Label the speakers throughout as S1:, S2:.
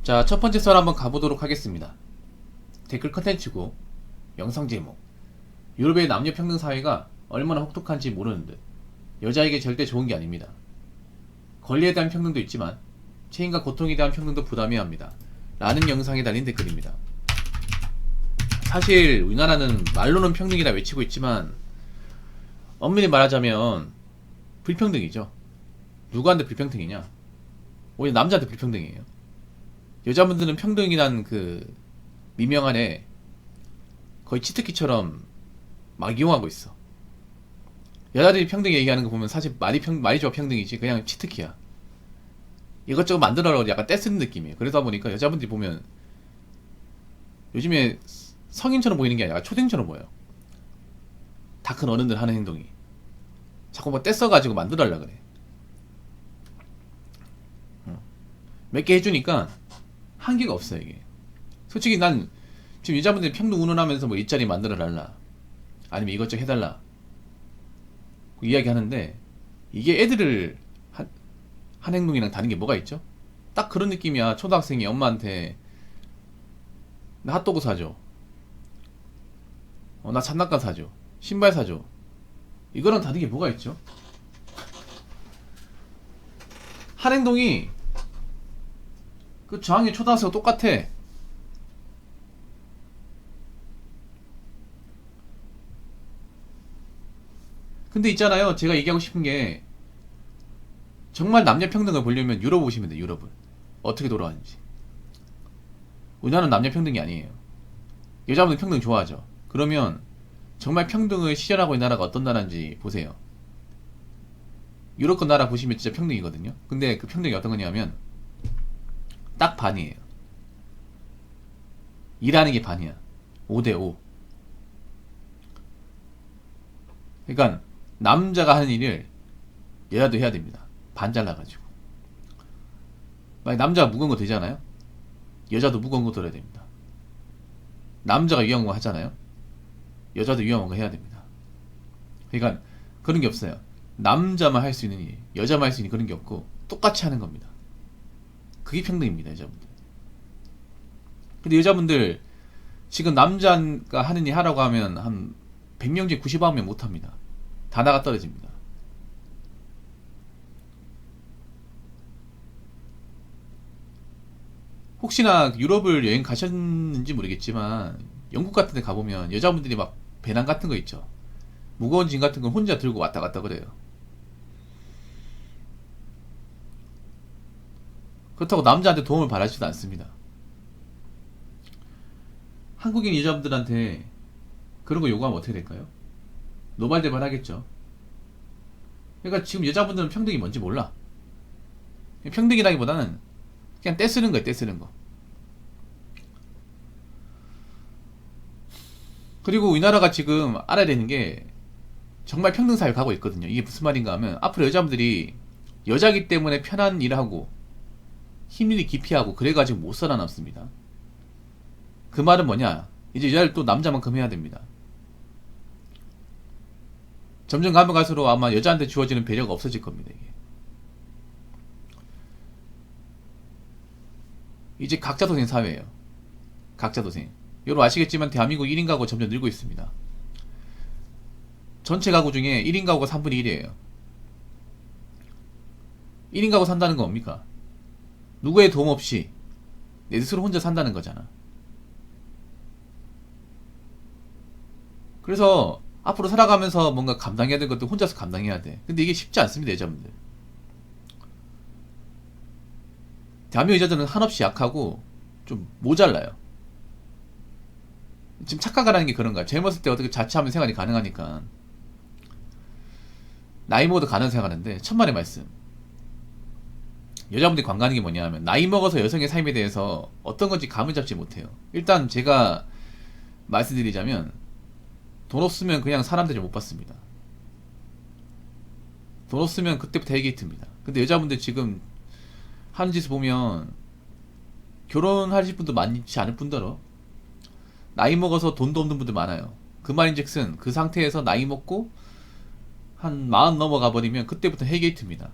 S1: 자, 첫 번째 썰 한번 가보도록 하겠습니다. 댓글 컨텐츠고 영상 제목. 유럽의 남녀 평등 사회가 얼마나 혹독한지 모르는 듯. 여자에게 절대 좋은 게 아닙니다. 권리에 대한 평등도 있지만 체인과 고통에 대한 평등도 부담해야 합니다. 라는 영상에 달린 댓글입니다. 사실 우리나라는 말로는 평등이라 외치고 있지만 엄밀히 말하자면 불평등이죠. 누구한테 불평등이냐? 오히려 남자한테 불평등이에요. 여자분들은 평등이란 그 미명 안에 거의 치트키처럼 막 이용하고 있어. 여자들이 평등 얘기하는 거 보면 사실 말이 좋아 평등이지 그냥 치트키야. 이것저것 만들어라고 약간 떼쓰는 느낌이에요. 그러다 보니까 여자분들이 보면 요즘에 성인처럼 보이는 게 아니라 초딩처럼 보여요. 다 큰 어른들 하는 행동이. 자꾸 뭐 떼써가지고 만들어달라 그래. 몇 개 해주니까 한계가 없어요 이게. 솔직히 난 지금 여자분들이 평등 운운하면서 뭐 일자리 만들어달라 아니면 이것저것 해달라 이야기 하는데 이게 애들을 한 행동이랑 다른 게 뭐가 있죠? 딱 그런 느낌이야. 초등학생이 엄마한테 나 핫도그 사줘, 나 장난감 사줘, 신발 사줘. 이거랑 다른 게 뭐가 있죠? 한 행동이 그 저학년 초등학생과 똑같아. 근데 있잖아요, 제가 얘기하고 싶은 게 정말 남녀 평등을 보려면 유럽 오시면 돼. 유럽을 어떻게 돌아가는지. 우리나라는 남녀 평등이 아니에요. 여자분들 평등 좋아하죠. 그러면 정말 평등을 실현하고 있는 나라가 어떤 나라인지 보세요. 유럽권 나라 보시면 진짜 평등이거든요. 근데 그 평등이 어떤 거냐면 딱 반이에요. 일하는 게 반이야. 5대5. 그러니까 남자가 하는 일을 여자도 해야 됩니다. 반 잘라가지고. 만약 남자가 무거운 거 되잖아요. 여자도 무거운 거 들어야 됩니다. 남자가 위험한 거 하잖아요. 여자도 위험한 거 해야 됩니다. 그러니까 그런 게 없어요. 남자만 할 수 있는 일, 여자만 할 수 있는 그런 게 없고 똑같이 하는 겁니다. 그게 평등입니다, 여자분들. 근데 여자분들 지금 남자가 하는 일 하라고 하면 한 100명 중에 99명 못합니다. 다 나가 떨어집니다. 혹시나 유럽을 여행 가셨는지 모르겠지만 영국 같은 데 가보면 여자분들이 막 배낭 같은 거 있죠. 무거운 짐 같은 건 혼자 들고 왔다 갔다 그래요. 그렇다고 남자한테 도움을 바라지도 않습니다. 한국인 여자분들한테 그런 거 요구하면 어떻게 될까요? 노발대발 하겠죠. 그러니까 지금 여자분들은 평등이 뭔지 몰라. 평등이라기보다는 그냥 떼쓰는 거예요, 떼쓰는 거. 그리고 우리나라가 지금 알아야 되는 게 정말 평등사회 가고 있거든요. 이게 무슨 말인가 하면 앞으로 여자분들이 여자기 때문에 편한 일하고 힘일이 기피하고 그래가지고 못 살아남습니다. 그 말은 뭐냐? 이제 여자를 또 남자만큼 해야 됩니다. 점점 가면 갈수록 아마 여자한테 주어지는 배려가 없어질 겁니다. 이제 각자 도생 사회예요. 각자 도생. 여러분 아시겠지만 대한민국 1인 가구가 점점 늘고 있습니다. 전체 가구 중에 1인 가구가 3분의 1이에요. 1인 가구 산다는 건 뭡니까? 누구의 도움 없이 내 스스로 혼자 산다는 거잖아. 그래서 앞으로 살아가면서 뭔가 감당해야 될 것도 혼자서 감당해야 돼. 근데 이게 쉽지 않습니다, 여자분들. 대한민국 여자들은 한없이 약하고 좀 모자라요. 지금 착각하라는 게 그런가. 젊었을 때 어떻게 자취하면 생활이 가능하니까 나이 먹어도 가능한 생활하는데 천만의 말씀. 여자분들이 관가하는 게 뭐냐 하면 나이 먹어서 여성의 삶에 대해서 어떤 건지 감을 잡지 못해요. 일단 제가 말씀드리자면 돈 없으면 그냥 사람들이 못 받습니다. 돈 없으면 그때부터 헤게이트입니다. 근데 여자분들 지금 하는 짓을 보면 결혼하실 분도 많지 않을 뿐더러 나이 먹어서 돈도 없는 분들 많아요. 그 말인즉슨 그 상태에서 나이 먹고 한 40 넘어가 버리면 그때부터 헤게이트입니다.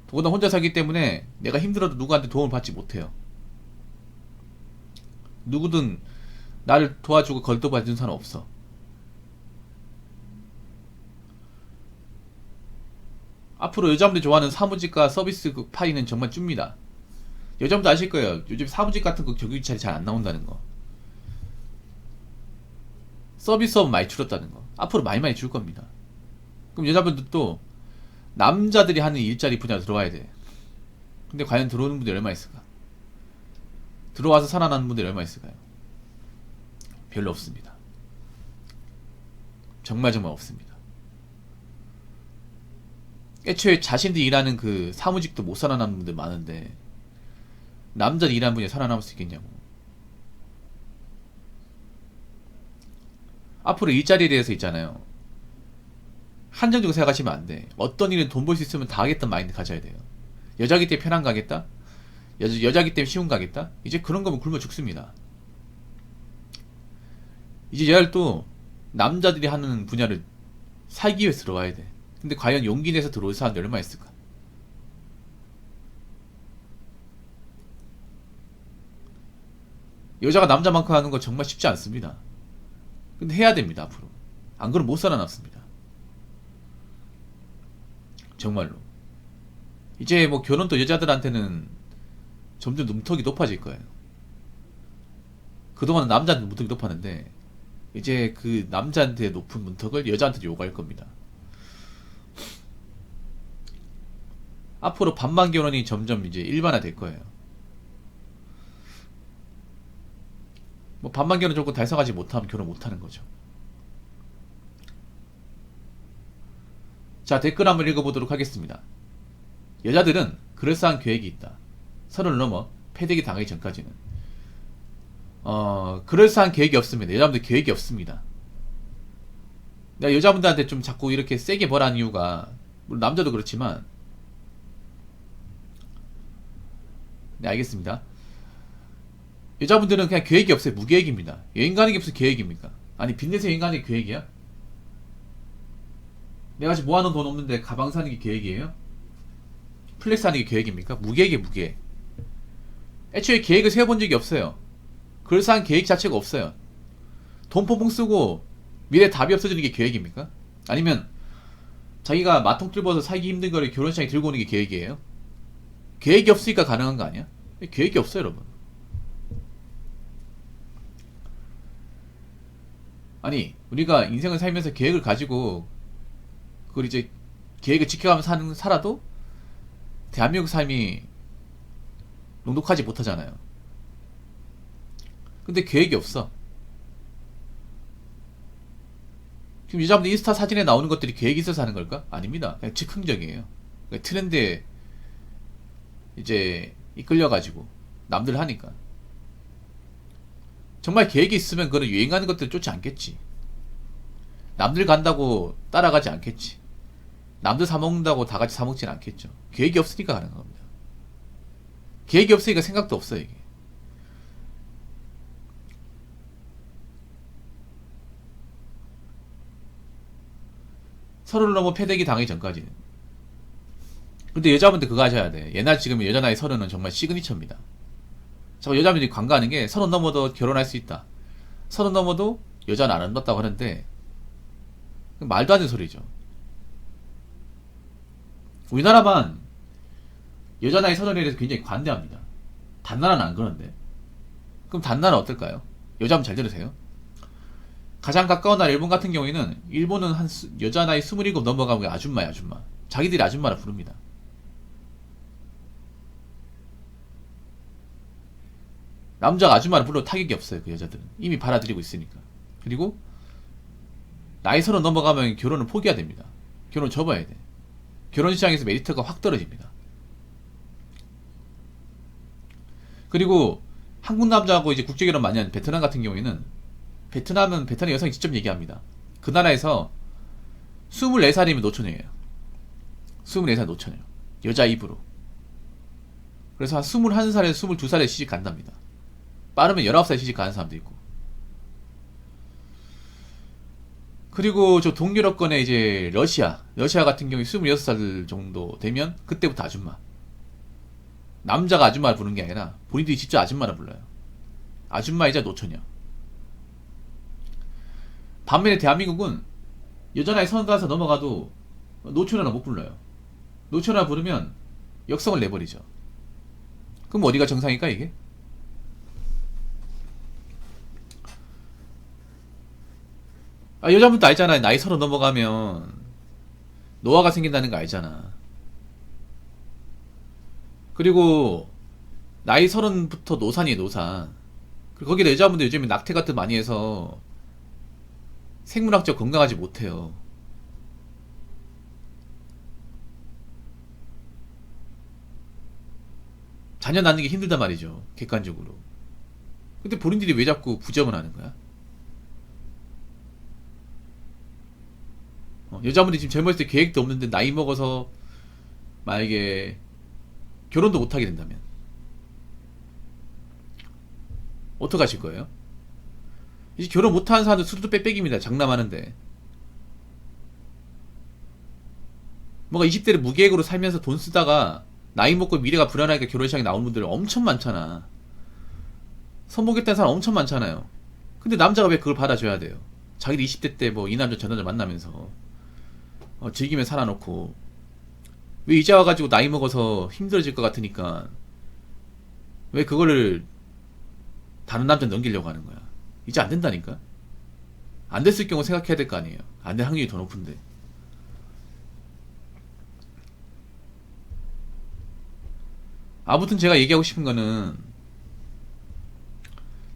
S1: 더구나 혼자 살기 때문에 내가 힘들어도 누구한테 도움을 받지 못해요. 누구든 나를 도와주고 걸떠봐주는 사람 없어. 앞으로 여자분들이 좋아하는 사무직과 서비스 그 파이는 정말 줍니다. 여자분들 아실 거예요. 요즘 사무직 같은 거 경유차이 잘 안 나온다는 거. 서비스업 많이 줄었다는 거. 앞으로 많이 줄 겁니다. 그럼 여자분들도 남자들이 하는 일자리 분야로 들어와야 돼. 근데 과연 들어오는 분들이 얼마 있을까? 들어와서 살아나는 분들이 얼마 있을까요? 별로 없습니다. 정말 없습니다. 애초에 자신들이 일하는 그 사무직도 못 살아남는 분들 많은데 남자들이 일하는 분이 살아남을 수 있겠냐고. 앞으로 일자리에 대해서 있잖아요. 한정적으로 생각하시면 안 돼. 어떤 일은 돈 벌 수 있으면 다 하겠다는 마인드 가져야 돼요. 여자기 때문에 편한 가겠다? 여자기 때문에 쉬운 가겠다? 이제 그런 거면 굶어 죽습니다. 이제 여자도 남자들이 하는 분야를 살기 위해서 들어와야 돼. 근데 과연 용기 내서 들어올 사람들이 얼마 있을까? 여자가 남자만큼 하는 거 정말 쉽지 않습니다. 근데 해야 됩니다, 앞으로. 안 그러면 못 살아남습니다. 정말로. 이제 뭐 결혼도 여자들한테는 점점 문턱이 높아질 거예요. 그동안은 남자한테 문턱이 높았는데 이제 그 남자한테 높은 문턱을 여자한테 요구할 겁니다. 앞으로 반만 결혼이 점점 이제 일반화 될 거예요. 뭐 반만 결혼 조건 달성하지 못하면 결혼 못하는 거죠. 자, 댓글 한번 읽어보도록 하겠습니다. 여자들은 그럴싸한 계획이 있다. 서른을 넘어 패대기 당하기 전까지는. 그럴싸한 계획이 없습니다. 여자분들 계획이 없습니다. 내가 여자분들한테 좀 자꾸 이렇게 세게 뭐라는 이유가, 물론 남자도 그렇지만, 네, 알겠습니다. 여자분들은 그냥 계획이 없어요. 무계획입니다. 여행 가는 게 무슨 계획입니까? 아니, 빚내서 여행 가는 게 계획이야? 내가 지금 모아놓은 돈 없는데 가방 사는 게 계획이에요? 플렉스 하는 게 계획입니까? 무계획이에요, 무계획. 애초에 계획을 세워본 적이 없어요. 그럴싸한 계획 자체가 없어요. 돈 펑펑 쓰고 미래 답이 없어지는 게 계획입니까? 아니면 자기가 마통 뚫어서 살기 힘든 거를 결혼식장에 들고 오는 게 계획이에요? 계획이 없으니까 가능한 거 아니야? 계획이 없어요, 여러분. 아니, 우리가 인생을 살면서 계획을 가지고 그걸 이제 계획을 지켜가면서 살아도 대한민국 삶이 롱독하지 못하잖아요. 근데 계획이 없어. 지금 여자분들 인스타 사진에 나오는 것들이 계획이 있어서 하는 걸까? 아닙니다. 그냥 즉흥적이에요. 그러니까 트렌드에 이제 이끌려가지고 남들 하니까. 정말 계획이 있으면 그런 유행하는 것들 쫓지 않겠지. 남들 간다고 따라가지 않겠지. 남들 사먹는다고 다 같이 사먹진 않겠죠. 계획이 없으니까 가는 겁니다. 계획이 없으니까 생각도 없어요, 이게. 서른을 넘어 패대기 당하기 전까지는. 근데 여자분들 그거 하셔야 돼. 옛날 지금 여자 나이 서른은 정말 시그니처입니다. 자꾸 여자분들이 광고하는 게 서른 넘어도 결혼할 수 있다. 서른 넘어도 여자는 안 한다고 하는데 말도 안 되는 소리죠. 우리나라만 여자 나이 서른에 대해서 굉장히 관대합니다. 단나라는 안 그런데. 그럼 단나라 어떨까요? 여자분 잘 들으세요. 가장 가까운 나라 일본 같은 경우에는 일본은 여자 나이 27 넘어가면 아줌마야, 아줌마. 자기들이 아줌마라 부릅니다. 남자가 아줌마를 불러 타격이 없어요. 그 여자들은 이미 받아들이고 있으니까. 그리고 나이 서른 넘어가면 결혼을 포기해야 됩니다. 결혼 접어야 돼. 결혼 시장에서 메리트가 확 떨어집니다. 그리고 한국 남자하고 이제 국제결혼 많이 하는 베트남 같은 경우에는 베트남 여성이 직접 얘기합니다. 그 나라에서 24살이면 노처녀예요. 24살 노처녀. 여자 입으로. 그래서 한 21살에서 22살에 시집 간답니다. 빠르면 19살에 시집 가는 사람도 있고. 그리고 저 동유럽권의 이제 러시아 같은 경우에 26살 정도 되면 그때부터 아줌마. 남자가 아줌마를 부르는 게 아니라 본인들이 직접 아줌마를 불러요. 아줌마이자 노처녀. 반면에 대한민국은 여자 나이 서른 가서 넘어가도 노처녀나 못 불러요. 노처녀 부르면 역성을 내버리죠. 그럼 어디가 정상일까 이게? 여자분도 알잖아. 나이 서른 넘어가면 노화가 생긴다는 거 알잖아. 그리고 나이 서른부터 노산이에요, 노산. 그리고 거기다 여자분들 요즘에 낙태 같은 많이 해서 생물학적 건강하지 못해요. 자녀 낳는 게 힘들단 말이죠, 객관적으로. 근데 본인들이 왜 자꾸 부정을 하는 거야? 여자분들이 지금 젊었을 때 계획도 없는데 나이 먹어서 만약에 결혼도 못하게 된다면 어떡하실 거예요? 이제 결혼 못하는 사람들 수두도 빽빽입니다. 장남하는데. 뭔가 20대를 무계획으로 살면서 돈 쓰다가 나이 먹고 미래가 불안하니까 결혼식장에 나오는 분들 엄청 많잖아. 선보겠다는 사람 엄청 많잖아요. 근데 남자가 왜 그걸 받아줘야 돼요? 자기도 20대 때 뭐 이 남자 저 남자 만나면서 즐기며 살아놓고 왜 이제 와가지고 나이 먹어서 힘들어질 것 같으니까 왜 그거를 다른 남자 넘기려고 하는 거야? 이제 안 된다니까? 안 됐을 경우 생각해야 될 거 아니에요? 안 될 확률이 더 높은데. 아무튼 제가 얘기하고 싶은 거는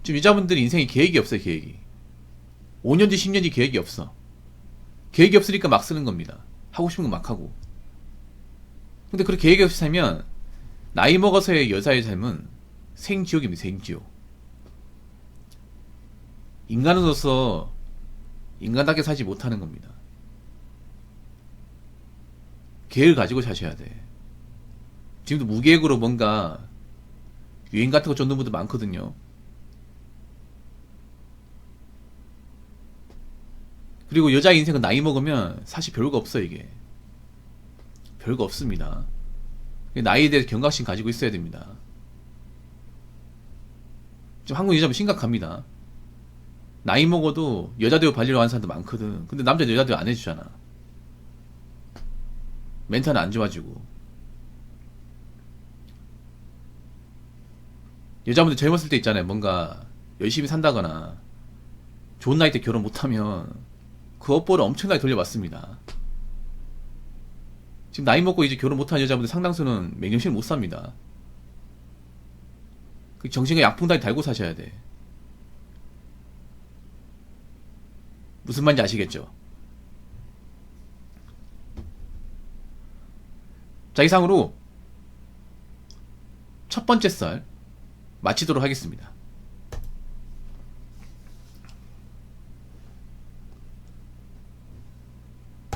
S1: 지금 여자분들이 인생에 계획이 없어요, 계획이. 5년 뒤, 10년 뒤 계획이 없어. 계획이 없으니까 막 쓰는 겁니다. 하고 싶은 거 막 하고. 근데 그렇게 계획이 없이 살면 나이 먹어서의 여자의 삶은 생지옥입니다, 생지옥. 인간으로서 인간답게 살지 못하는 겁니다. 계획을 가지고 사셔야 돼. 지금도 무계획으로 뭔가 유행 같은 거 쫓는 분들 많거든요. 그리고 여자 인생은 나이 먹으면 사실 별거 없어 이게. 별거 없습니다. 나이에 대해서 경각심 가지고 있어야 됩니다. 지금 한국 여자분 심각합니다. 나이 먹어도 여자 대우 관리로 하는 사람도 많거든. 근데 남자 여자 대우 안 해주잖아. 멘탈은 안 좋아지고. 여자분들 젊었을 때 있잖아요. 뭔가 열심히 산다거나 좋은 나이 때 결혼 못하면 그 업보를 엄청나게 돌려받습니다. 지금 나이 먹고 이제 결혼 못하는 여자분들 상당수는 맹년시를 못 삽니다. 그 정신과 약풍단이 달고 사셔야 돼. 무슨 말인지 아시겠죠? 자, 이상으로 첫 번째 썰 마치도록 하겠습니다.